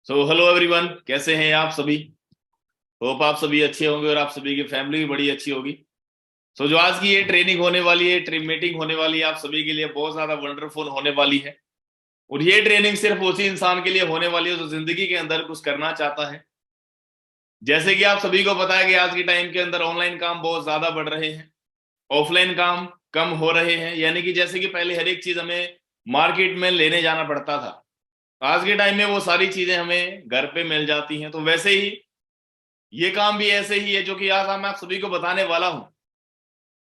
Hello everyone, कैसे हैं आप सभी। होप आप सभी अच्छे होंगे और आप सभी की फैमिली भी बड़ी अच्छी होगी। जो आज की ये ट्रेनिंग होने वाली है, मीटिंग होने वाली है, आप सभी के लिए बहुत ज्यादा वंडरफुल होने वाली है। और ये ट्रेनिंग सिर्फ उसी इंसान के लिए होने वाली है जो जिंदगी के अंदर कुछ करना चाहता है। जैसे कि आप सभी को पता है कि आज के टाइम के अंदर ऑनलाइन काम बहुत ज्यादा बढ़ रहे हैं, ऑफलाइन काम कम हो रहे हैं। यानी कि जैसे कि पहले हर एक चीज हमें मार्केट में लेने जाना पड़ता था, आज के टाइम में वो सारी चीजें हमें घर पे मिल जाती हैं। तो वैसे ही ये काम भी ऐसे ही है जो कि आज मैं आप सभी को बताने वाला हूं।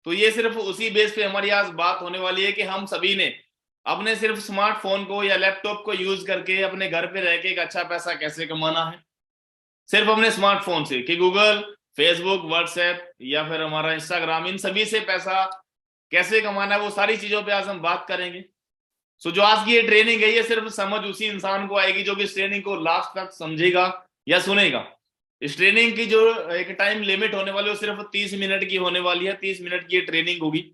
तो ये सिर्फ उसी बेस पे हमारी आज बात होने वाली है कि हम सभी ने अपने सिर्फ स्मार्टफोन को या लैपटॉप को यूज करके अपने घर पे रह के एक अच्छा पैसा कैसे कमाना है, सिर्फ अपने स्मार्टफोन से। कि गूगल, फेसबुक, व्हाट्सएप या फिर हमारा इंस्टाग्राम, इन सभी से पैसा कैसे कमाना है, वो सारी चीजों पे आज हम बात करेंगे। जो आज की ये ट्रेनिंग है, ये सिर्फ समझ उसी इंसान को आएगी जो कि इस ट्रेनिंग को लास्ट तक समझेगा या सुनेगा। इस ट्रेनिंग की जो एक टाइम लिमिट होने वाली है वो सिर्फ 30 मिनट की होने वाली है। 30 मिनट की ट्रेनिंग होगी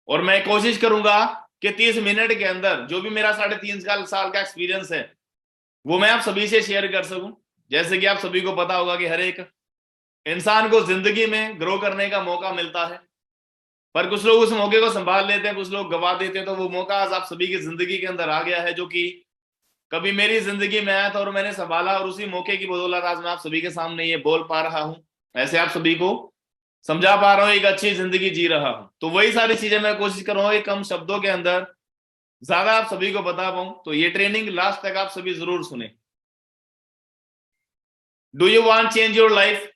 और मैं कोशिश करूंगा कि 30 मिनट के अंदर जो भी मेरा 3.5 साल का एक्सपीरियंस है वो मैं आप सभी से शेयर कर सकूं। जैसे कि आप सभी को पता होगा कि हर एक इंसान को जिंदगी में ग्रो करने का मौका मिलता है, पर कुछ लोग उस मौके को संभाल लेते हैं, कुछ लोग गवा देते हैं। तो वो मौका आज आप सभी की जिंदगी के अंदर आ गया है जो कि कभी मेरी जिंदगी में आया था और मैंने संभाला, और उसी मौके की बदौलत आज मैं आप सभी के सामने ये बोल पा रहा हूं, ऐसे आप सभी को समझा पा रहा हूं, एक अच्छी जिंदगी जी रहा हूं। तो वही सारी चीजें मैं कोशिश करूंगा कि कम शब्दों के अंदर ज्यादा आप सभी को बता पाऊं। तो ये ट्रेनिंग लास्ट तक आप सभी जरूर सुने। Do you want change your life?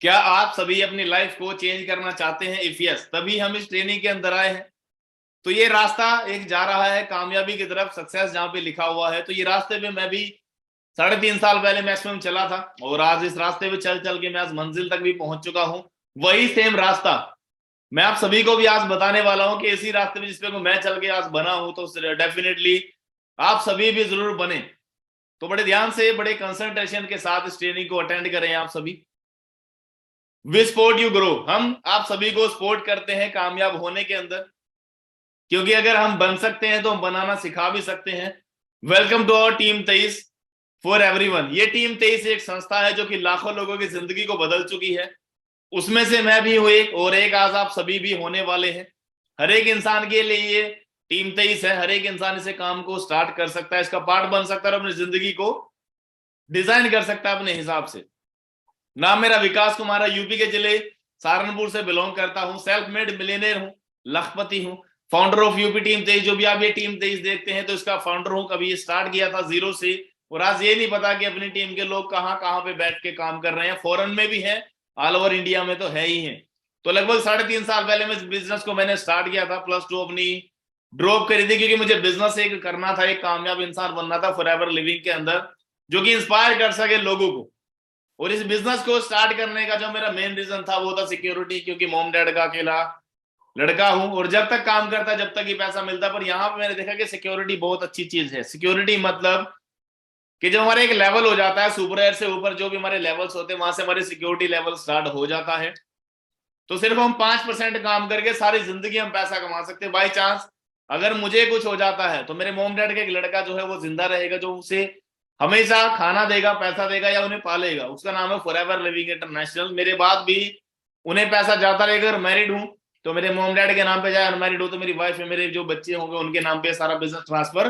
क्या आप सभी अपनी लाइफ को चेंज करना चाहते हैं? इफ यस, तभी हम इस ट्रेनिंग के अंदर आए हैं। तो ये रास्ता एक जा रहा है कामयाबी की तरफ, सक्सेस जहां पे लिखा हुआ है। तो ये रास्ते पे मैं भी 3.5 साल पहले मैक्सिमम चला था और आज इस रास्ते पे चल चल के मैं आज मंजिल तक भी पहुंच चुका हूं। वही सेम रास्ता मैं आप सभी को भी आज बताने वाला हूं कि इसी रास्ते पे जिसपे मैं चल के आज बना हूं, तो डेफिनेटली आप सभी भी जरूर बने। तो बड़े ध्यान से, बड़े कंसंट्रेशन के साथ इस ट्रेनिंग को अटेंड करें आप सभी। वी सपोर्ट यू ग्रो, हम आप सभी को सपोर्ट करते हैं कामयाब होने के अंदर, क्योंकि अगर हम बन सकते हैं तो हम बनाना सिखा भी सकते हैं। Welcome to our team 23 for everyone. ये टीम 23 एक संस्था है जो कि लाखों लोगों की जिंदगी को बदल चुकी है। उसमें से मैं भी हूं एक, और एक आज आप सभी भी होने वाले हैं। हर एक इंसान के लिए ये टीम 23 है। हर एक इंसान इसे काम को स्टार्ट कर सकता है, इसका पार्ट बन सकता है और अपनी जिंदगी को डिजाइन कर सकता है अपने हिसाब से। नाम मेरा विकास कुमार है, यूपी के जिले सहारनपुर से बिलोंग करता हूं, सेल्फ मेड मिलियनेयर हूं, लखपति हूं, फाउंडर ऑफ यूपी टीम 23। जो भी आप ये टीम 23 देखते हैं तो इसका फाउंडर हूं। कभी ये स्टार्ट किया था जीरो से, और आज ये नहीं पता कि अपनी टीम के लोग कहाँ कहाँ पे बैठ के काम कर रहे हैं। फॉरेन में भी है, ऑल ओवर इंडिया में तो है ही है। तो लगभग 3.5 साल पहले मैं इस बिजनेस को मैंने स्टार्ट किया था। +2 अपनी ड्रॉप करी थी क्योंकि मुझे बिजनेस एक करना था, एक कामयाब इंसान बनना था फॉरएवर लिविंग के अंदर, जो कि इंस्पायर कर सके लोगों को। और इस बिजनेस को स्टार्ट करने का जो मेरा मेन रीजन था वो था सिक्योरिटी, क्योंकि मॉम डैड का अकेला लड़का हूं और जब तक काम करता जब तक ही पैसा मिलता। पर यहां पे मैंने देखा कि सिक्योरिटी बहुत अच्छी चीज है। सिक्योरिटी मतलब कि जब हमारा एक लेवल हो जाता है, सुपर एयर से ऊपर जो भी हमारे लेवल्स होते हैं, वहां से हमारे सिक्योरिटी लेवल स्टार्ट हो जाता है। तो सिर्फ हम 5% काम करके सारी जिंदगी हम पैसा कमा सकते हैं। बाई चांस अगर मुझे कुछ हो जाता है तो मेरे मोम डैड का एक लड़का जो है वो जिंदा रहेगा, जो उसे हमेशा खाना देगा, पैसा देगा या उन्हें पालेगा। उसका नाम है फॉरएवर लिविंग इंटरनेशनल। मेरे बाद भी उन्हें पैसा जाता रहेगा। अगर मैरिड हूं तो मेरे मोम डैड के नाम पे जाए, अनमैरिड हो तो मेरी वाइफ है, मेरे जो बच्चे होंगे उनके नाम पे सारा बिजनेस ट्रांसफर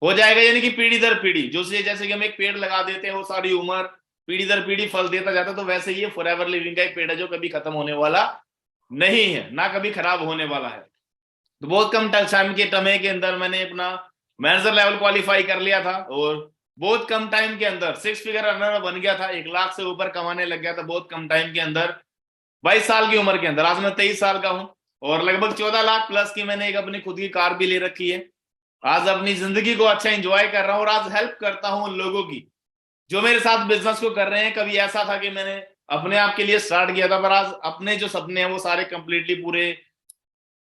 हो जाएगा। यानी कि पीढ़ी दर पीढ़ी, जो जैसे कि हम एक पेड़ लगा देते हैं वो सारी उम्र पीढ़ी दर पीढ़ी फल देता जाता है, तो वैसे ही ये फॉरएवर लिविंग का एक पेड़ है जो कभी खत्म होने वाला नहीं है, ना कभी खराब होने वाला है। तो बहुत कम टाइम के समय के अंदर मैंने अपना मैनेजर लेवल क्वालिफाई कर लिया था और बहुत कम टाइम के अंदर 6 फिगर अर्नर बन गया था। 1 लाख से ऊपर कमाने लग गया था बहुत कम टाइम के अंदर, 22 साल की उम्र के अंदर। आज मैं 23 साल का हूं और लगभग 14 लाख प्लस की मैंने एक अपनी खुद की कार भी ले रखी है। आज अपनी जिंदगी को अच्छा एंजॉय कर रहा हूं और आज हेल्प करता हूं उन लोगों की जो मेरे साथ बिजनेस को कर रहे हैं। कभी ऐसा था कि मैंने अपने आप के लिए स्टार्ट किया था, पर आज अपने जो सपने हैं वो सारे कंप्लीटली पूरे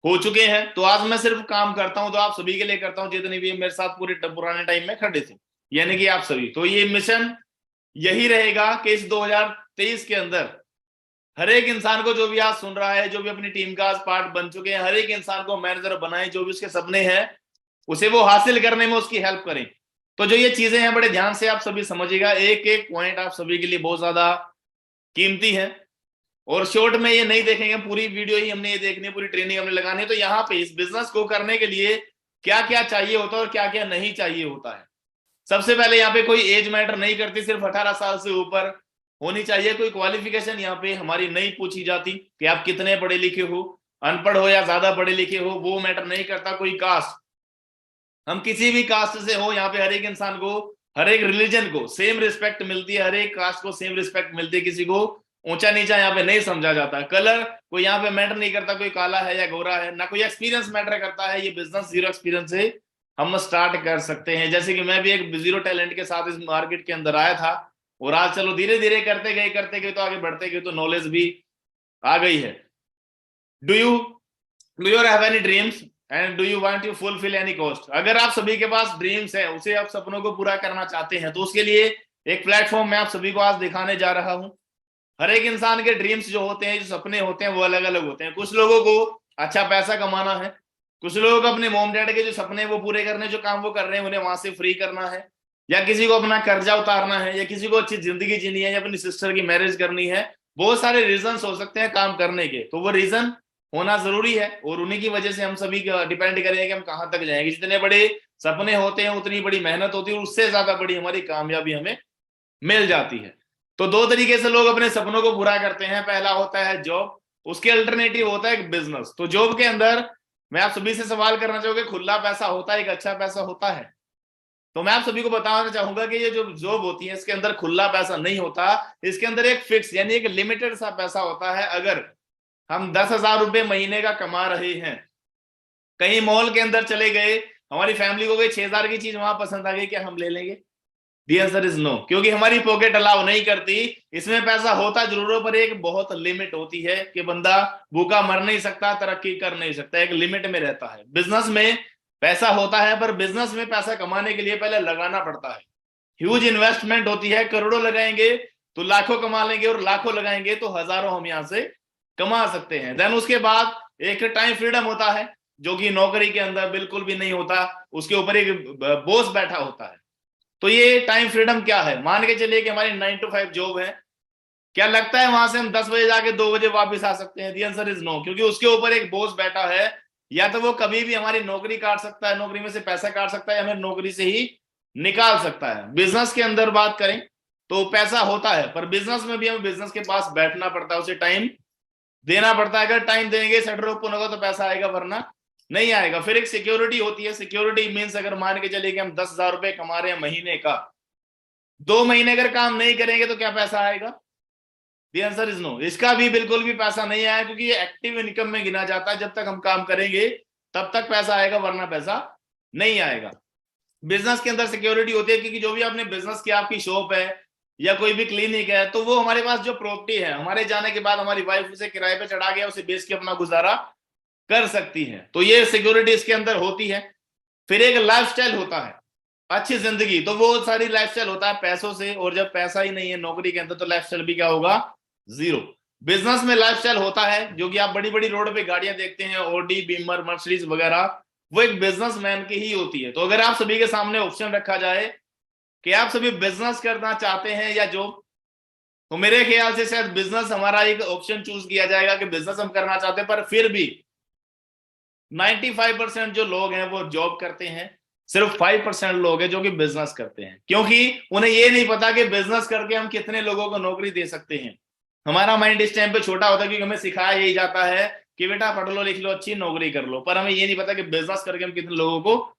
हो चुके हैं। तो आज मैं सिर्फ काम करता हूं तो आप सभी के लिए करता हूं, जितने भी मेरे साथ पूरे पुराने टाइम में खड़े थे, यानी कि आप सभी। तो ये मिशन यही रहेगा कि इस 2023 के अंदर हर एक इंसान को, जो भी आज सुन रहा है, जो भी अपनी टीम का आज पार्ट बन चुके हैं, हर एक इंसान को मैनेजर बनाए, जो भी उसके सपने हैं उसे वो हासिल करने में उसकी हेल्प करें। तो जो ये चीजें हैं बड़े ध्यान से आप सभी समझिएगा, एक एक पॉइंट आप सभी के लिए बहुत ज्यादा कीमती है। और शॉर्ट में ये नहीं देखेंगे, पूरी वीडियो ही हमने ये देखनी है, पूरी ट्रेनिंग हमने लगानी है। तो यहाँ पे इस बिजनेस को करने के लिए क्या क्या चाहिए होता है और क्या क्या नहीं चाहिए होता है। सबसे पहले यहाँ पे कोई एज मैटर नहीं करती, सिर्फ 18 साल से ऊपर होनी चाहिए। कोई क्वालिफिकेशन यहाँ पे हमारी नहीं पूछी जाती कि आप कितने पढ़े लिखे हो, अनपढ़ हो या ज्यादा पढ़े लिखे हो, वो मैटर नहीं करता। कोई कास्ट, हम किसी भी कास्ट से हो, यहाँ पे हर एक इंसान को, हर एक रिलीजन को सेम रिस्पेक्ट मिलती है, हर एक कास्ट को सेम रिस्पेक्ट मिलती है, किसी को ऊंचा नीचा यहाँ पे नहीं समझा जाता। कलर कोई यहाँ पे मैटर नहीं करता, कोई काला है या गोरा है, ना कोई एक्सपीरियंस मैटर करता है। ये बिजनेस जीरो एक्सपीरियंस से हम स्टार्ट कर सकते हैं। जैसे कि मैं भी एक जीरो टैलेंट के साथ इस मार्केट के अंदर आया था, और आज चलो धीरे धीरे करते गए तो आगे बढ़ते गए तो नॉलेज भी आ गई है। Do you have any dreams and do you want to fulfil any cost? अगर आप सभी के पास ड्रीम्स है, उसे आप सपनों को पूरा करना चाहते हैं, तो उसके लिए एक प्लेटफॉर्म मैं आप सभी को आज दिखाने जा रहा हूं। हर एक इंसान के ड्रीम्स जो होते हैं, जो सपने होते हैं, वो अलग अलग होते हैं। कुछ लोगों को अच्छा पैसा कमाना है, कुछ लोगों को अपने मॉम डैड के जो सपने वो पूरे करने, जो काम वो कर रहे हैं उन्हें वहां से फ्री करना है, या किसी को अपना कर्जा उतारना है, या किसी को अच्छी जिंदगी जीनी है, या अपनी सिस्टर की मैरिज करनी है। बहुत सारे रीजन हो सकते हैं काम करने के, तो वो रीजन होना जरूरी है, और उन्हीं की वजह से हम सभी डिपेंड करेंगे कि हम कहां तक जाएंगे। जितने बड़े सपने होते हैं उतनी बड़ी मेहनत होती है, उससे ज्यादा बड़ी हमारी कामयाबी हमें मिल जाती है। तो दो तरीके से लोग अपने सपनों को पूरा करते हैं। पहला होता है जॉब, उसके अल्टरनेटिव होता है बिजनेस। तो जॉब के अंदर मैं आप सभी से सवाल करना चाहूंगा, खुला पैसा होता है, एक अच्छा पैसा होता है? तो मैं आप सभी को बताना चाहूंगा कि ये जो जॉब होती है इसके अंदर खुला पैसा नहीं होता, इसके अंदर एक फिक्स यानी एक लिमिटेड सा पैसा होता है। अगर हम 10,000 रुपए महीने का कमा रहे हैं, कहीं मॉल के अंदर चले गए, हमारी फैमिली को कोई 6,000 की चीज वहां पसंद आ गई, क्या हम ले लेंगे? दी आंसर इज नो, क्योंकि हमारी पॉकेट अलाउ नहीं करती। इसमें पैसा होता जरूर है, पर एक बहुत लिमिट होती है कि बंदा भूखा मर नहीं सकता, तरक्की कर नहीं सकता, एक लिमिट में रहता है। बिजनेस में पैसा होता है, पर बिजनेस में पैसा कमाने के लिए पहले लगाना पड़ता है। ह्यूज इन्वेस्टमेंट होती है, करोड़ों लगाएंगे तो लाखों कमा लेंगे, और लाखों लगाएंगे तो हजारों हम यहां से कमा सकते हैं। देन उसके बाद एक टाइम फ्रीडम होता है, जो कि नौकरी के अंदर बिल्कुल भी नहीं होता। उसके ऊपर एक बॉस बैठा होता है। तो ये टाइम फ्रीडम क्या है? मान के चलिए कि हमारी 9 to 5 जॉब है, क्या लगता है वहां से हम 10 बजे जाके 2 बजे वापस आ सकते हैं? दी आंसर इज नो, क्योंकि उसके ऊपर एक बॉस बैठा है। या तो वो कभी भी हमारी नौकरी काट सकता है, नौकरी में से पैसा काट सकता है, या हमें नौकरी से ही निकाल सकता है। बिजनेस के अंदर बात करें तो पैसा होता है, पर बिजनेस में भी हमें बिजनेस के पास बैठना पड़ता है, उसे टाइम देना पड़ता है। अगर टाइम देंगे, शटर ओपन होगा तो पैसा आएगा, वरना नहीं आएगा। फिर एक सिक्योरिटी होती है। सिक्योरिटी मीन्स अगर मान के चलिए कि हम 10,000 रुपए कमा रहे हैं महीने का, 2 महीने अगर काम नहीं करेंगे तो क्या पैसा आएगा? द आंसर इज नो, इसका भी बिल्कुल भी पैसा नहीं आया, क्योंकि ये एक्टिव इनकम में गिना जाता है। जब तक हम काम करेंगे तब तक पैसा आएगा, वरना पैसा नहीं आएगा। बिजनेस के अंदर सिक्योरिटी होती है, क्योंकि जो भी आपने बिजनेस किया, आपकी शॉप है या कोई भी क्लिनिक है, तो वो हमारे पास जो प्रॉपर्टी है, हमारे जाने के बाद हमारी वाइफ उसे किराए पे चढ़ा गया, उसे बेच के अपना गुजारा कर सकती है। तो ये सिक्योरिटी इसके अंदर होती है। फिर एक लाइफस्टाइल होता है, अच्छी जिंदगी। तो वो सारी लाइफस्टाइल होता है पैसों से, और जब पैसा ही नहीं है नौकरी के अंदर, तो लाइफस्टाइल भी क्या होगा? जीरो। बिजनेस में लाइफस्टाइल होता है, जो कि आप बड़ी बड़ी रोड पे गाड़ियां देखते हैं, ऑडी, बीमर, मर्सिडीज वगैरह, वो एक बिजनेसमैन की ही होती है। तो अगर आप सभी के सामने ऑप्शन रखा जाए कि आप सभी बिजनेस करना चाहते हैं या जॉब, तो मेरे ख्याल से शायद बिजनेस हमारा एक ऑप्शन चूज किया जाएगा कि बिजनेस हम करना चाहते हैं। पर फिर भी 95% जो लोग हैं वो जॉब करते हैं, सिर्फ 5% लोग हैं जो कि बिजनेस करते हैं, क्योंकि उन्हें ये नहीं पता कि बिजनेस करके हम कितने लोगों को नौकरी दे सकते हैं। हमारा माइंड इस टाइम पे छोटा होता है, क्योंकि हमें सिखाया यही जाता है कि बेटा पढ़ लो, लिख लो, अच्छी नौकरी कर लो, पर हमें ये नहीं पता कि बिजनेस करके हम कितने लोगों को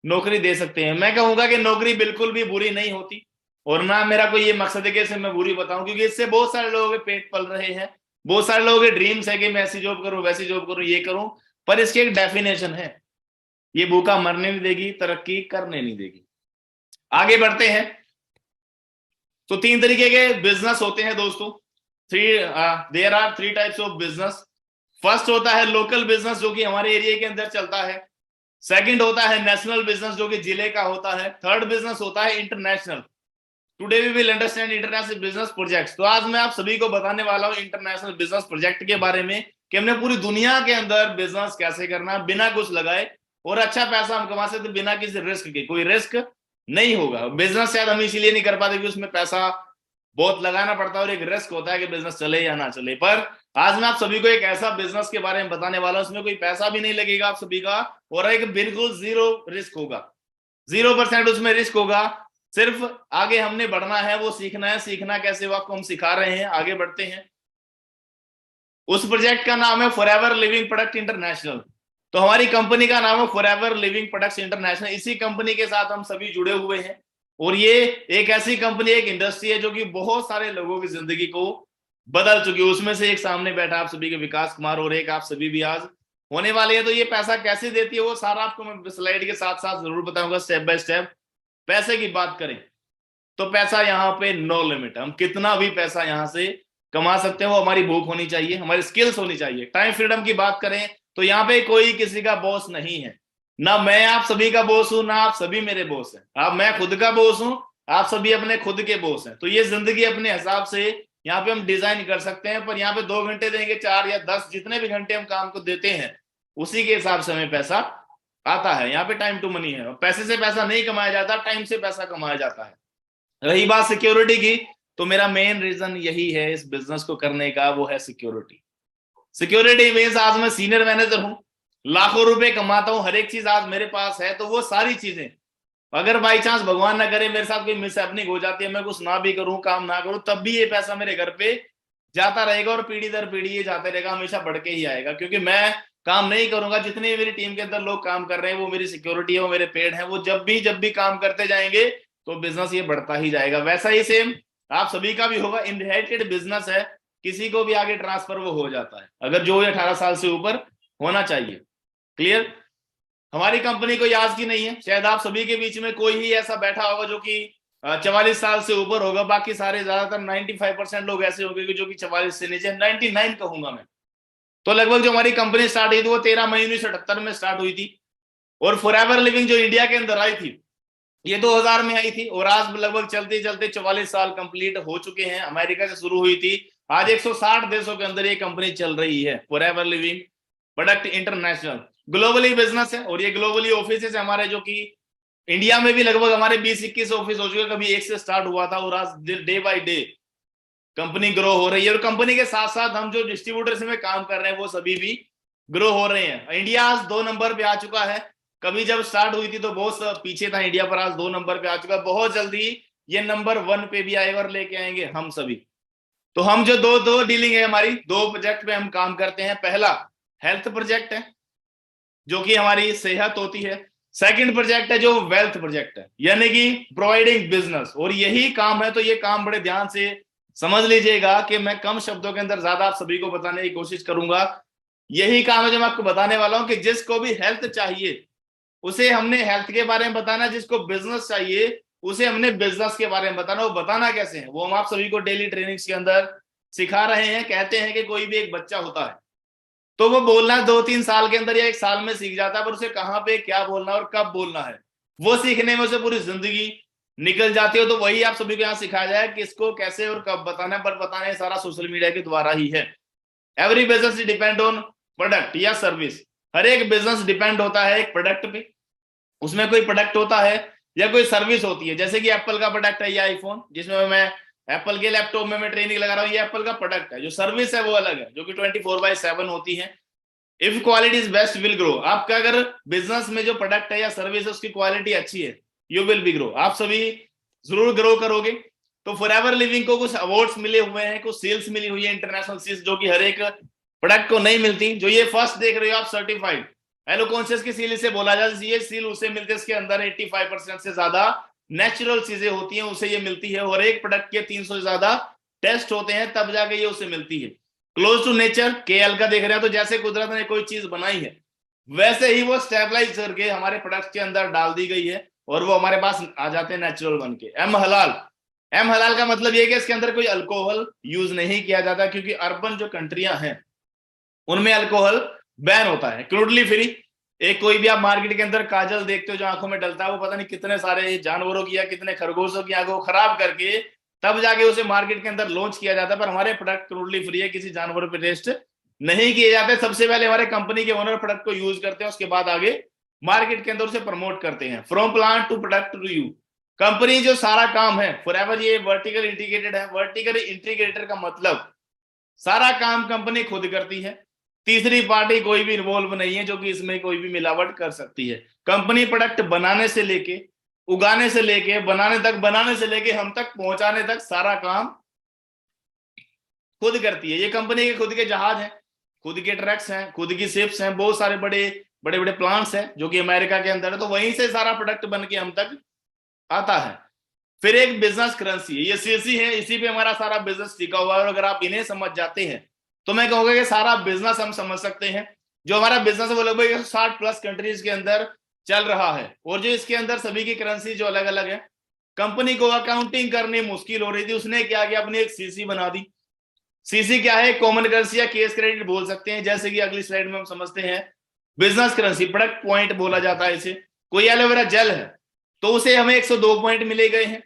नौकरी दे सकते हैं। मैं कहूंगा कि नौकरी बिल्कुल भी बुरी नहीं होती, और ना मेरा कोई ये मकसद है कि इसे मैं बुरी बताऊं, क्योंकि इससे बहुत सारे लोगों के पेट पल रहे हैं, बहुत सारे लोगों के ड्रीम्स है कि मैं ऐसी जॉब करूं, वैसी जॉब करूं, ये करूं, पर इसकी एक डेफिनेशन है। ये भूखा मरने नहीं देगी, तरक्की करने नहीं देगी। आगे बढ़ते हैं। तो 3 तरीके के बिजनेस होते हैं दोस्तों। There are 3 types of business. First होता है लोकल बिजनेस, जो कि हमारे एरिया के अंदर चलता है। सेकंड होता है नेशनल बिजनेस, जो कि जिले का होता है। थर्ड बिजनेस होता है international. Today we will understand international business projects. तो आज मैं आप सभी को बताने वाला हूं इंटरनेशनल बिजनेस प्रोजेक्ट के बारे में, कि हमने पूरी दुनिया के अंदर बिजनेस कैसे करना बिना कुछ लगाए, और अच्छा पैसा हम कमा सकते बिना किसी रिस्क के। कोई रिस्क नहीं होगा। बिजनेस शायद हम इसीलिए नहीं कर पाते कि उसमें पैसा बहुत लगाना पड़ता है और एक रिस्क होता है कि बिजनेस चले या ना चले। पर आज मैं आप सभी को एक ऐसा बिजनेस के बारे में बताने वाला हूं, उसमें कोई पैसा भी नहीं लगेगा आप सभी का, और एक बिल्कुल जीरो रिस्क होगा, 0% उसमें रिस्क होगा। सिर्फ आगे हमने बढ़ना है, वो सीखना है। सीखना कैसे, वो आपको हम सिखा रहे हैं, आगे बढ़ते हैं। उस प्रोजेक्ट का नाम है फॉरएवर लिविंग प्रोडक्ट इंटरनेशनल। तो हमारी कंपनी का नाम है फॉरएवर लिविंग प्रोडक्ट्स इंटरनेशनल। इसी कंपनी के साथ हम सभी जुड़े हुए हैं, और ये एक ऐसी कंपनी, एक इंडस्ट्री है जो कि बहुत सारे लोगों की जिंदगी को बदल चुकी है। उसमें से एक सामने बैठा आप सभी के विकास कुमार, और एक आप सभी भी आज होने वाले हैं। तो ये पैसा कैसे देती है वो सारा आपको मैं स्लाइड के साथ साथ जरूर बताऊंगा, स्टेप बाय स्टेप। पैसे की बात करें तो पैसा यहाँ पे नो लिमिट, हम कितना भी पैसा यहाँ से कमा सकते हैं। वो हमारी भूख होनी चाहिए, हमारी स्किल्स होनी चाहिए। टाइम फ्रीडम की बात करें तो यहाँ पे कोई किसी का बॉस नहीं है, ना मैं आप सभी का बॉस हूं, ना आप सभी मेरे बॉस हैं। आप, मैं खुद का बॉस हूं, आप सभी अपने खुद के बॉस हैं। तो ये जिंदगी अपने हिसाब से यहाँ पे हम डिजाइन कर सकते हैं। पर यहाँ पे 2 घंटे देंगे, 4 या 10, जितने भी घंटे हम काम को देते हैं, उसी के हिसाब से हमें पैसा आता है। यहाँ पे टाइम टू मनी है। पैसे से पैसा नहीं कमाया जाता, टाइम से पैसा कमाया जाता है। रही बात सिक्योरिटी की, तो मेरा मेन रीजन यही है इस बिजनेस को करने का, वो है सिक्योरिटी। सिक्योरिटी मीन्स आज मैं सीनियर मैनेजर हूं, लाखों रुपए कमाता हूं, हर एक चीज आज मेरे पास है। तो वो सारी चीजें अगर बाई चांस भगवान ना करे मेरे साथ कोई मिसहैपनिंग हो जाती है, मैं कुछ ना भी करूं, काम ना करूं, तब भी ये पैसा मेरे घर पे जाता रहेगा, और पीढ़ी दर पीढ़ी ये जाते रहेगा, हमेशा बढ़ के ही आएगा। क्योंकि मैं काम नहीं करूंगा, जितने मेरी टीम के अंदर लोग काम कर रहे हैं वो मेरी सिक्योरिटी है, वो मेरे पेड़ है। वो जब भी काम करते जाएंगे तो बिजनेस ये बढ़ता ही जाएगा। वैसा ही सेम आप सभी का भी होगा। इनहेरिटेड बिजनेस है, किसी को भी आगे ट्रांसफर वो हो जाता है, अगर जो 18 साल से ऊपर होना चाहिए। क्लियर। हमारी कंपनी कोई आज की नहीं है, शायद आप सभी के बीच में कोई ही ऐसा बैठा होगा जो कि 44 साल से ऊपर होगा। बाकी सारे ज्यादातर 95% लोग ऐसे होंगे जो कि 44 से नीचे, 99 कहूंगा मैं। तो लगभग जो हमारी कंपनी स्टार्ट हुई थी वो 13 मई 1978 में स्टार्ट हुई थी। और फॉरएवर लिविंग जो इंडिया के अंदर आई थी ये 2000 में आई थी, और आज लगभग चलते चलते 44 साल कंप्लीट हो चुके हैं। अमेरिका से शुरू हुई थी, आज 160 देशों के अंदर ये कंपनी चल रही है, forever living product international. Globally business है, और ये ग्लोबली ऑफिस है हमारे, जो कि इंडिया में भी लगभग हमारे 20-21 ऑफिस हो चुके। कभी एक से स्टार्ट हुआ था, और आज day by day company grow हो रही है। और कंपनी के साथ साथ हम जो डिस्ट्रीब्यूटर्स में काम कर रहे हैं वो सभी भी ग्रो हो रहे हैं। इंडिया आज 2 नंबर पे आ चुका है। कभी जब स्टार्ट हुई थी तो बहुत पीछे था इंडिया, पर आज 2 नंबर पे आ चुका है। बहुत जल्दी ये नंबर 1 पे भी आएगा, और लेके आएंगे हम सभी। तो हम जो दो दो डीलिंग है हमारी, 2 प्रोजेक्ट पे हम काम करते हैं। पहला हेल्थ प्रोजेक्ट है, जो कि हमारी सेहत होती है। सेकंड प्रोजेक्ट है जो वेल्थ प्रोजेक्ट है, यानी कि प्रोवाइडिंग बिजनेस। और यही काम है, तो ये काम बड़े ध्यान से समझ लीजिएगा कि मैं कम शब्दों के अंदर ज्यादा आप सभी को बताने की कोशिश करूंगा। यही काम है जो मैं आपको बताने वाला हूं, कि जिसको भी हेल्थ चाहिए उसे हमने हेल्थ के बारे में बताना, जिसको बिजनेस चाहिए उसे हमने बिजनेस के बारे में बताना। वो बताना कैसे है वो हम आप सभी को डेली ट्रेनिंग्स के अंदर सिखा रहे हैं। कहते हैं कि कोई भी एक बच्चा होता है तो वो बोलना 2-3 साल के अंदर या 1 साल में सीख जाता है, पर उसे कहाँ पे क्या बोलना और कब बोलना है वो सीखने में उसे पूरी जिंदगी निकल जाती है। तो वही आप सभी को यहाँ सिखाया जाए कि इसको कैसे और कब बताना है। पर बताना है सारा सोशल मीडिया के द्वारा ही है। Every business depend on product या सर्विस। हर एक बिजनेस डिपेंड होता है एक प्रोडक्ट पे, उसमें कोई प्रोडक्ट होता है या कोई सर्विस होती है। जैसे कि एप्पल का प्रोडक्ट है ये आईफोन, जिसमें मैं एप्पल के लैपटॉप में मैं ट्रेनिंग लगा रहा हूँ, ये एप्पल का प्रोडक्ट है। जो सर्विस है वो अलग है, जो कि 24/7 होती है। If quality is best will grow. आपका अगर बिजनेस में जो प्रोडक्ट है या सर्विस है उसकी क्वालिटी अच्छी है, यू विल बी ग्रो, आप सभी जरूर ग्रो करोगे। तो फॉरएवर लिविंग को कुछ अवार्ड्स मिले हुए हैं, कुछ सील्स मिली हुई है, इंटरनेशनल सील्स, जो कि हर एक प्रोडक्ट को नहीं मिलती। जो ये फर्स्ट देख रहे हो आप, सर्टिफाइड हेलो कॉन्शियस की सील इसे बोला जाता है। ये सील उसे मिलती है, इसके अंदर 85% से ज्यादा नेचुरल चीजें होती हैं, उसे ये मिलती है। और एक प्रोडक्ट के 300 से ज्यादा टेस्ट होते हैं, तब जाके ये उसे मिलती है। क्लोज टू नेचर केएल का देख रहे हैं, तो जैसे कुदरत ने कोई चीज बनाई है वैसे ही वो स्टेबलाइज करके हमारे प्रोडक्ट के अंदर डाल दी गई है, और वो हमारे पास आ जाते हैं नेचुरल बन के। एम हलाल, एम हलाल का मतलब ये कि इसके अंदर कोई अल्कोहल यूज नहीं किया जाता, क्योंकि अर्बन जो कंट्रियां हैं उनमें अल्कोहल बैन होता है। Crudely free. एक कोई भी आप मार्केट के अंदर काजल देखते हो जो आंखों में डलता है, वो पता नहीं कितने सारे जानवरों की या कितने खरगोशों की आंखों को खराब करके तब जाके उसे मार्केट के अंदर लॉन्च किया जाता है। पर हमारे प्रोडक्ट क्रूडली फ्री है, किसी जानवर पे टेस्ट नहीं किए जाते। सबसे पहले हमारे कंपनी के ओनर प्रोडक्ट को यूज करते हैं, उसके बाद आगे मार्केट के अंदर उसे प्रमोट करते हैं। From plant to product to you, company जो सारा काम है फॉरएवर, ये वर्टिकल इंटीग्रेटेड है। वर्टिकल इंटीग्रेटेड का मतलब सारा काम कंपनी खुद करती है, तीसरी पार्टी कोई भी इन्वॉल्व नहीं है जो कि इसमें कोई भी मिलावट कर सकती है। कंपनी प्रोडक्ट बनाने से लेके, उगाने से लेके, बनाने तक, बनाने से लेके हम तक पहुंचाने तक सारा काम खुद करती है। ये कंपनी के खुद के जहाज हैं, खुद के ट्रक्स हैं, खुद की शिप्स हैं, बहुत सारे बड़े बड़े बड़े प्लांट्स हैं जो कि अमेरिका के अंदर है, तो वहीं से सारा प्रोडक्ट बन के हम तक आता है। फिर एक बिजनेस करेंसी है, ये सीसी है, इसी पे हमारा सारा बिजनेस टिका हुआ है। और अगर आप इन्हें समझ जाते हैं तो मैं कहूंगा कि सारा बिजनेस हम समझ सकते हैं। जो हमारा बिजनेस है वो लगभग 60+ कंट्रीज के अंदर चल रहा है, और जो इसके अंदर सभी की करेंसी जो अलग अलग है, कंपनी को अकाउंटिंग करनी मुश्किल हो रही थी, उसने क्या किया, अपनी एक सीसी बना दी। सीसी क्या है, कॉमन करेंसी या केस क्रेडिट बोल सकते हैं, जैसे कि अगली स्लाइड में हम समझते हैं। बिजनेस करेंसी, प्रोडक्ट पॉइंट बोला जाता है इसे। कोई एलोवेरा जेल है तो उसे हमें 102 पॉइंट मिले गए हैं।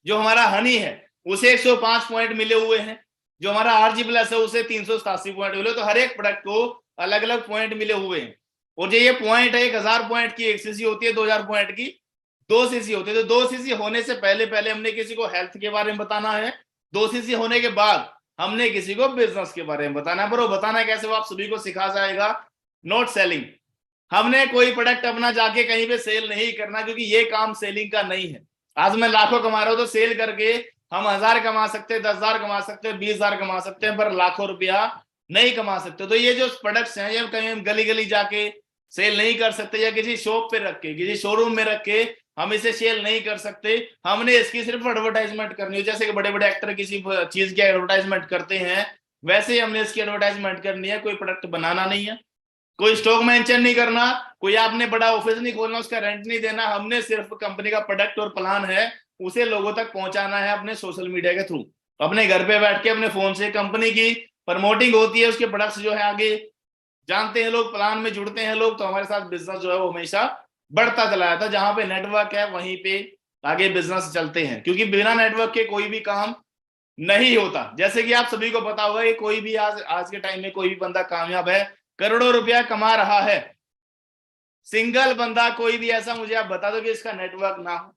जो हमारा हनी है उसे 105 पॉइंट मिले हुए हैं। जो हमारा आरजी प्लस है उसे 387 पॉइंट मिले। तो हर एक प्रोडक्ट को अलग अलग पॉइंट मिले हुए हैं। और जो ये पॉइंट है, 1000 पॉइंट की एक सीसी होती है, 2000 पॉइंट की 2 सीसी होती है। तो 2 सीसी होने से पहले पहले हमने किसी को हेल्थ के बारे में बताना है, 2 सीसी होने के बाद हमने किसी को बिजनेस के बारे में बताना है। पर वो बताना कैसे, वो आप सभी को सिखा जाएगा। नॉट सेलिंग, हमने कोई प्रोडक्ट अपना जाके कहीं पे सेल नहीं करना, क्योंकि ये काम सेलिंग का नहीं है। आज मैं लाखों कमा रहा हूं तो सेल करके हम 1000 कमा सकते हैं, 10,000 कमा सकते हैं, 20,000 कमा सकते हैं, पर लाखों रुपया नहीं कमा सकते। तो ये जो प्रोडक्ट्स हैं ये कहीं हम गली गली जाके सेल नहीं कर सकते, या किसी शॉप पे रख के, किसी शोरूम में रख के हम इसे सेल नहीं कर सकते। हमने इसकी सिर्फ एडवर्टाइजमेंट करनी है, जैसे कि बड़े बड़े एक्टर किसी चीज की एडवर्टाइजमेंट करते हैं, वैसे ही हमने इसकी एडवर्टाइजमेंट करनी है। कोई प्रोडक्ट बनाना नहीं है, कोई स्टॉक मेंशन नहीं करना, कोई आपने बड़ा ऑफिस नहीं खोलना, उसका रेंट नहीं देना। हमने सिर्फ कंपनी का प्रोडक्ट और प्लान है उसे लोगों तक पहुंचाना है अपने सोशल मीडिया के थ्रू। अपने घर पे बैठ के अपने फोन से कंपनी की प्रमोटिंग होती है, उसके प्रोडक्ट्स जो है आगे जानते हैं लोग, प्लान में जुड़ते हैं लोग। तो हमारे साथ बिजनेस जो है वो हमेशा बढ़ता चला जाता है। जहां पे नेटवर्क है वहीं पे आगे बिजनेस चलते हैं, क्योंकि बिना नेटवर्क के कोई भी काम नहीं होता। जैसे कि आप सभी को पता होगा कि कोई भी आज के टाइम में कोई भी बंदा कामयाब है, करोड़ों रुपया कमा रहा है, सिंगल बंदा कोई भी ऐसा मुझे आप बता दो कि इसका नेटवर्क ना हो।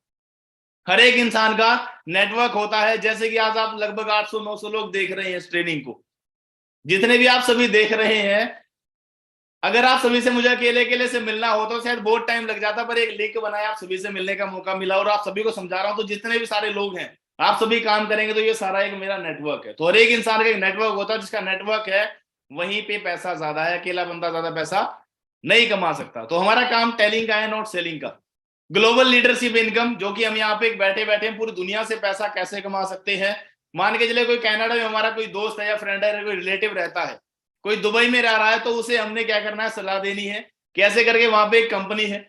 हर एक इंसान का नेटवर्क होता है। जैसे कि आज आप लगभग 800-900 लोग देख रहे हैं इस ट्रेनिंग को, जितने भी आप सभी देख रहे हैं, अगर आप सभी से मुझे अकेले अकेले से मिलना हो तो शायद बहुत टाइम लग जाता, पर एक लिंक बनाया, आप सभी से मिलने का मौका मिला और आप सभी को समझा रहा हूं। तो जितने भी सारे लोग हैं, आप सभी काम करेंगे तो ये सारा एक मेरा नेटवर्क है। तो हर एक इंसान का एक नेटवर्क होता है, जिसका नेटवर्क है वहीं पे पैसा ज्यादा है। अकेला बंदा ज्यादा पैसा नहीं कमा सकता। तो हमारा काम टेलिंग का है, नॉट सेलिंग का। ग्लोबल लीडरशिप इनकम, जो कि हम यहाँ पे बैठे बैठे पूरी दुनिया से पैसा कैसे कमा सकते हैं। मान के चले कोई कनाडा में हमारा कोई दोस्त है या फ्रेंड है, कोई रिलेटिव रहता है, कोई दुबई में रह रहा है, तो उसे हमने क्या करना है, सलाह देनी है कैसे करके। वहां पे एक कंपनी है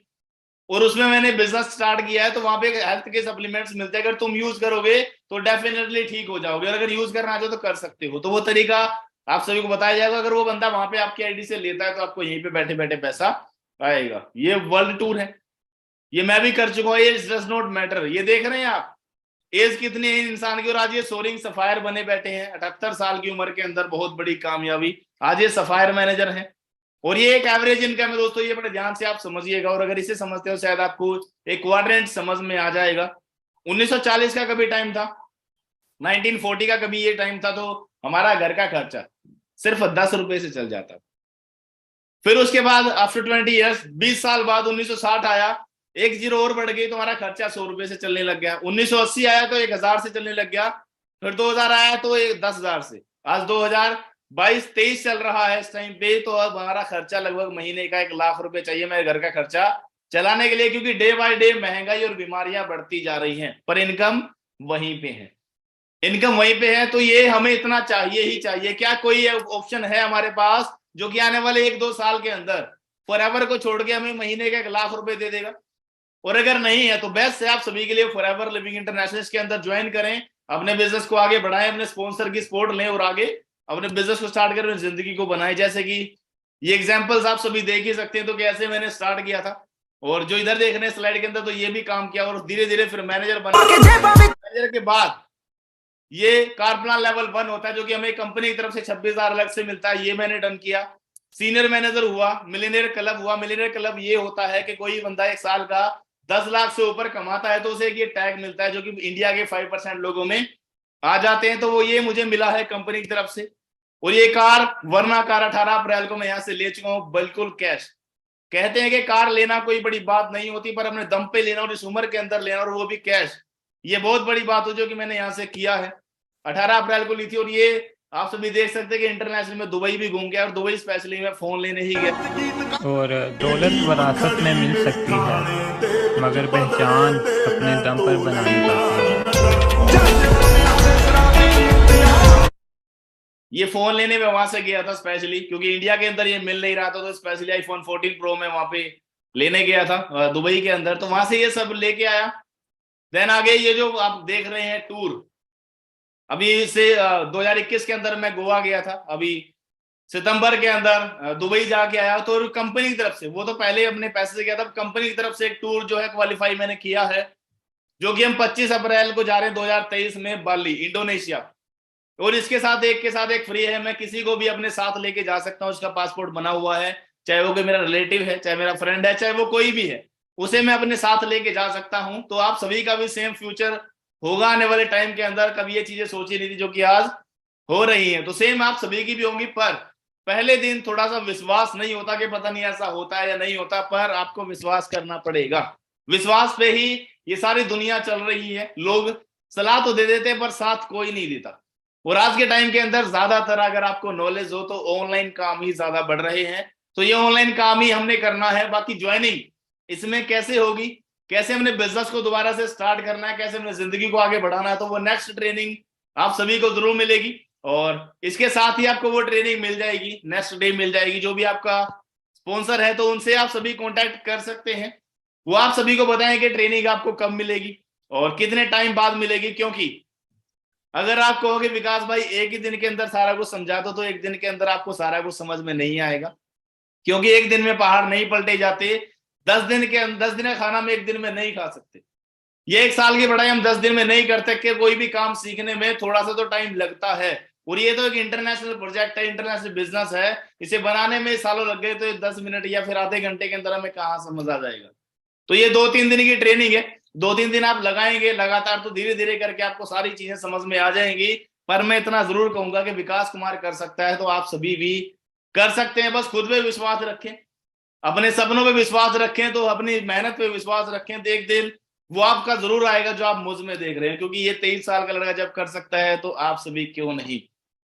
और उसमें मैंने बिजनेस स्टार्ट किया है, तो वहां पे हेल्थ के सप्लीमेंट्स मिलते हैं, अगर तुम यूज करोगे तो डेफिनेटली ठीक हो जाओगे, और अगर यूज करना चाहो तो कर सकते हो। तो वो तरीका आप सभी को बताया जाएगा। अगर वो बंदा वहां पे आपकी आईडी से लेता है तो आपको यहीं पे बैठे बैठे पैसा आएगा। ये वर्ल्ड टूर है, ये मैं भी कर चुका हूँ। ये डज नॉट मैटर। ये देख रहे हैं आप एज कितनी है इंसान की, और आज ये सोरिंग सफायर बने बैठे हैं 78 साल की उम्र के अंदर, बहुत बड़ी कामयाबी। आज ये सफायर मैनेजर हैं और ये एक एवरेज इनकम है दोस्तों। ये बड़े ध्यान से आप समझिएगा, और अगर इसे समझते हो शायद आपको एक क्वाड्रेंट समझ में आ जाएगा। 1940 का कभी टाइम था, 1940 का कभी ये टाइम था, तो हमारा घर का खर्चा सिर्फ 10 रुपए से चल जाता। फिर उसके बाद आफ्टर 20 ईयर्स, 20 साल बाद 1960 आया, एक जीरो और बढ़ गई तो हमारा खर्चा 100 रुपए से चलने लग गया। 1980 आया तो 1000 से चलने लग गया। फिर 2000 आया तो 10,000 से। आज 2022-23 चल रहा है इस टाइम पे, तो अब हमारा खर्चा लगभग महीने का 1 लाख रुपए चाहिए मेरे घर का खर्चा चलाने के लिए, क्योंकि डे बाय डे महंगाई और बीमारियां बढ़ती जा रही हैं, पर इनकम वहीं पे है। इनकम वहीं पे है, तो ये हमें इतना चाहिए ही चाहिए। क्या कोई ऑप्शन है हमारे पास जो कि आने वाले 1-2 साल के अंदर फॉरएवर को छोड़ के हमें महीने का 1 लाख रुपए दे देगा? और अगर नहीं है तो बेस्ट है आप सभी के लिए फॉरएवर लिविंग इंटरनेशनल के अंदर ज्वाइन करें, अपने बिजनेस को आगे बढ़ाएं, अपने स्पॉन्सर की सपोर्ट लें और आगे अपने बिजनेस को स्टार्ट करें, जिंदगी को बनाएं। जैसे कि ये एग्जांपल्स आप सभी देख ही सकते हैं, तो कैसे मैंने स्टार्ट किया था, और जो इधर देख रहे हैं स्लाइड के अंदर, तो ये भी काम किया और धीरे धीरे फिर मैनेजर बना। मैनेजर के बाद ये कार प्लान लेवल 1 होता है, जो कि हमें कंपनी की तरफ से 26,000 अलग से मिलता है, ये मैंने डन किया। सीनियर मैनेजर हुआ, मिलियनेयर क्लब हुआ। मिलियनेयर क्लब ये होता है कि कोई बंदा 1 साल का 10 लाख से ऊपर कमाता है तो उसे एक ये टैग मिलता है जो कि इंडिया के 5% लोगों में आ जाते हैं। तो वो ये मुझे मिला है कंपनी की तरफ से। और ये कार, वरना कार 18 अप्रैल को मैं यहाँ से ले चुका हूँ बिल्कुल कैश। कहते हैं कि कार लेना कोई बड़ी बात नहीं होती, पर अपने दम पे लेना और इस उम्र के अंदर लेना और वो भी कैश, ये बहुत बड़ी बात हो जो कि मैंने यहाँ से किया है। 18 अप्रैल को ली थी। और ये आप सभी देख सकते हैं कि इंटरनेशनल में दुबई भी घूम गया और दुबई स्पेशली मैं फोन लेने ही गया। और दौलत विरासत में मिल सकती है मगर पहचान अपने दम पर बनानी पड़ती है। ये फोन लेने में वहां से गया था स्पेशली, क्योंकि इंडिया के अंदर ये मिल नहीं रहा था, तो स्पेशली आईफोन 14 प्रो में वहां पे लेने गया था दुबई के अंदर। तो वहां से ये सब लेके आया। देन आगे ये जो आप देख रहे हैं टूर, अभी से 2021 के अंदर मैं गोवा गया था, अभी सितंबर के अंदर दुबई जाके आया। तो कंपनी की तरफ से, वो तो पहले अपने पैसे से गया था, कंपनी की तरफ से एक टूर जो है क्वालिफाई मैंने किया है, जो कि हम 25 अप्रैल को जा रहे हैं 2023 में बाली, इंडोनेशिया। और इसके साथ एक फ्री है। मैं किसी को भी अपने साथ लेके जा सकता हूँ, उसका पासपोर्ट बना हुआ है, चाहे वो कोई मेरा रिलेटिव है, चाहे मेरा फ्रेंड है, चाहे वो कोई भी है, उसे मैं अपने साथ लेके जा सकता हूँ। तो आप सभी का भी सेम फ्यूचर होगा आने वाले टाइम के अंदर। कभी ये चीजें सोची नहीं थी जो कि आज हो रही है, तो सेम आप सभी की भी होंगी। पर पहले दिन थोड़ा सा विश्वास नहीं होता कि पता नहीं ऐसा होता है या नहीं होता, पर आपको विश्वास करना पड़ेगा। विश्वास पे ही ये सारी दुनिया चल रही है। लोग सलाह तो दे देते हैं पर साथ कोई नहीं देता। और आज के टाइम के अंदर ज्यादातर अगर आपको नॉलेज हो तो ऑनलाइन काम ही ज्यादा बढ़ रहे हैं। तो ये ऑनलाइन काम ही हमने करना है। बाकी ज्वाइनिंग इसमें कैसे होगी, कैसे हमने बिजनेस को दोबारा से स्टार्ट करना है, कैसे हमने जिंदगी को आगे बढ़ाना है, तो वो नेक्स्ट ट्रेनिंग आप सभी को जरूर मिलेगी। और इसके साथ ही आपको वो ट्रेनिंग मिल जाएगी, नेक्स्ट डे मिल जाएगी। जो भी आपका स्पॉन्सर है तो उनसे आप सभी कॉन्टैक्ट कर सकते हैं, वो आप सभी को बताएं कि ट्रेनिंग आपको कब मिलेगी और कितने टाइम बाद मिलेगी। क्योंकि अगर आप कहोगे विकास भाई एक ही दिन के अंदर सारा कुछ समझा दो, तो एक दिन के अंदर आपको सारा कुछ समझ में नहीं आएगा, क्योंकि एक दिन में पहाड़ नहीं पलटे जाते। 10 दिन का खाना हम एक दिन में नहीं खा सकते। ये 1 साल की पढ़ाई हम 10 दिन में नहीं करते कि कोई भी काम सीखने में थोड़ा सा तो टाइम लगता है। और ये तो एक इंटरनेशनल प्रोजेक्ट है, इंटरनेशनल बिजनेस है, इसे बनाने में सालों लग गए, तो 10 मिनट या फिर आधे घंटे के अंदर हमें कहाँ समझ आ जाएगा। तो ये 2-3 दिन की ट्रेनिंग है, 2-3 दिन आप लगाएंगे लगातार तो धीरे धीरे करके आपको सारी चीजें समझ में आ जाएंगी। पर मैं इतना जरूर कहूंगा कि विकास कुमार कर सकता है तो आप सभी भी कर सकते हैं। बस खुद पे विश्वास रखें, अपने सपनों पे विश्वास रखें, तो अपनी मेहनत पे विश्वास रखें, तो एक दिन वो आपका जरूर आएगा जो आप मुझ में देख रहे हैं। क्योंकि ये 23 साल का लड़का जब कर सकता है तो आप सभी क्यों नहीं।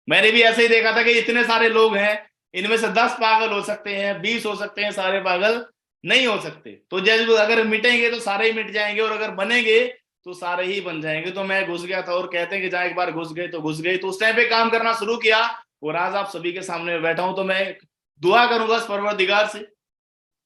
मैंने भी ऐसे ही देखा था कि इतने सारे लोग हैं, इनमें से 10 पागल हो सकते हैं, 20 हो सकते हैं, सारे पागल नहीं हो सकते। तो जब अगर मिटेंगे तो सारे ही मिट जाएंगे, और अगर बनेंगे तो सारे ही बन जाएंगे। तो मैं घुस गया था, और कहते हैं कि जहां एक बार घुस गए तो घुस गए। तो उस टाइम पे काम करना शुरू किया, और आज आप सभी के सामने बैठा हूं। तो मैं दुआ करूंगा इस परवरदिगार से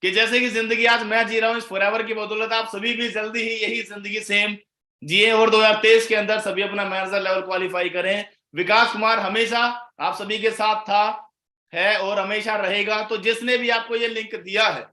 कि जैसे कि जिंदगी आज मैं जी रहा हूँ इस फॉरएवर की बदौलत, आप सभी भी जल्दी ही यही जिंदगी सेम जिए, और 2023 के अंदर सभी अपना मैनेजर लेवल क्वालिफाई करें। विकास कुमार हमेशा आप सभी के साथ था, है और हमेशा रहेगा। तो जिसने भी आपको ये लिंक दिया है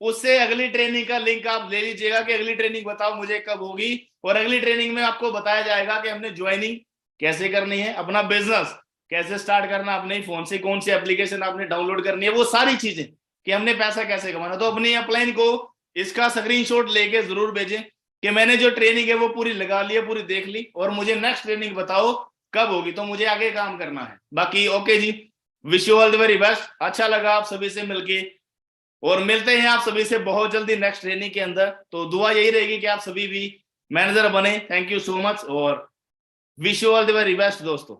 उससे अगली ट्रेनिंग का लिंक आप ले लीजिएगा कि अगली ट्रेनिंग बताओ मुझे कब होगी। और अगली ट्रेनिंग में आपको बताया जाएगा कि हमने ज्वाइनिंग कैसे करनी है, अपना बिजनेस कैसे स्टार्ट करना, अपने फोन से कौन सी एप्लीकेशन आपने डाउनलोड करनी है, वो सारी चीजें, कि हमने पैसा कैसे कमाना। तो अपनी अपलाइन को इसका स्क्रीनशॉट लेके जरूर भेजें कि मैंने जो ट्रेनिंग है वो पूरी लगा ली है, पूरी देख ली, और मुझे नेक्स्ट ट्रेनिंग बताओ कब होगी, तो मुझे आगे काम करना है। बाकी ओके जी, wish you all the very best. अच्छा लगा आप सभी से मिलके, और मिलते हैं आप सभी से बहुत जल्दी नेक्स्ट ट्रेनिंग के अंदर। तो दुआ यही रहेगी कि आप सभी भी मैनेजर बने। थैंक यू सो मच, और wish you all the very best दोस्तों।